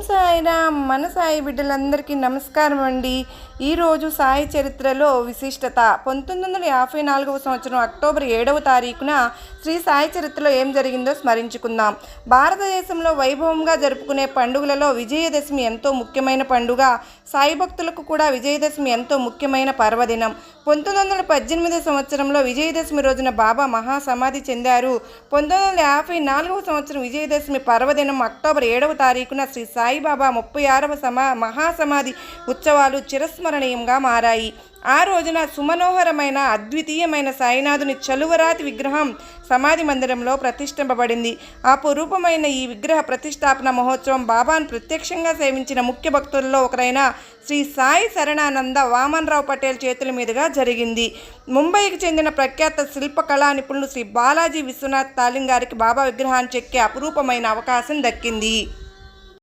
సాయిరామ్. మన సాయి బిడ్డలందరికీ నమస్కారం అండి. ఈరోజు సాయి చరిత్రలో విశిష్టత 1954 సంవత్సరం అక్టోబర్ 7వ తారీఖున శ్రీ సాయి చరిత్రలో ఏం జరిగిందో స్మరించుకుందాం. భారతదేశంలో వైభవంగా జరుపుకునే పండుగలలో విజయదశమి ఎంతో ముఖ్యమైన పండుగ. సాయి భక్తులకు కూడా విజయదశమి ఎంతో ముఖ్యమైన పర్వదినం. 1918 సంవత్సరంలో విజయదశమి రోజున బాబా మహాసమాధి చెందారు. 1954 సంవత్సరం విజయదశమి పర్వదినం అక్టోబర్ 7వ తారీఖున శ్రీ సాయిబాబా 36వ మహాసమాధి ఉత్సవాలు చిరస్మరణీయంగా మారాయి. ఆ రోజున సుమనోహరమైన అద్వితీయమైన సాయినాథుని చలువరాతి విగ్రహం సమాధి మందిరంలో ప్రతిష్ఠింపబడింది. అపురూపమైన ఈ విగ్రహ ప్రతిష్టాపన మహోత్సవం బాబాను ప్రత్యక్షంగా సేవించిన ముఖ్య భక్తుల్లో ఒకరైన శ్రీ సాయి శరణానంద వామన్రావు పటేల్ చేతుల మీదుగా జరిగింది. ముంబైకి చెందిన ప్రఖ్యాత శిల్పకళా నిపుణులు శ్రీ బాలాజీ విశ్వనాథ్ తాలింగ్ గారికి బాబా విగ్రహాన్ని చెక్కే అపురూపమైన అవకాశం దక్కింది.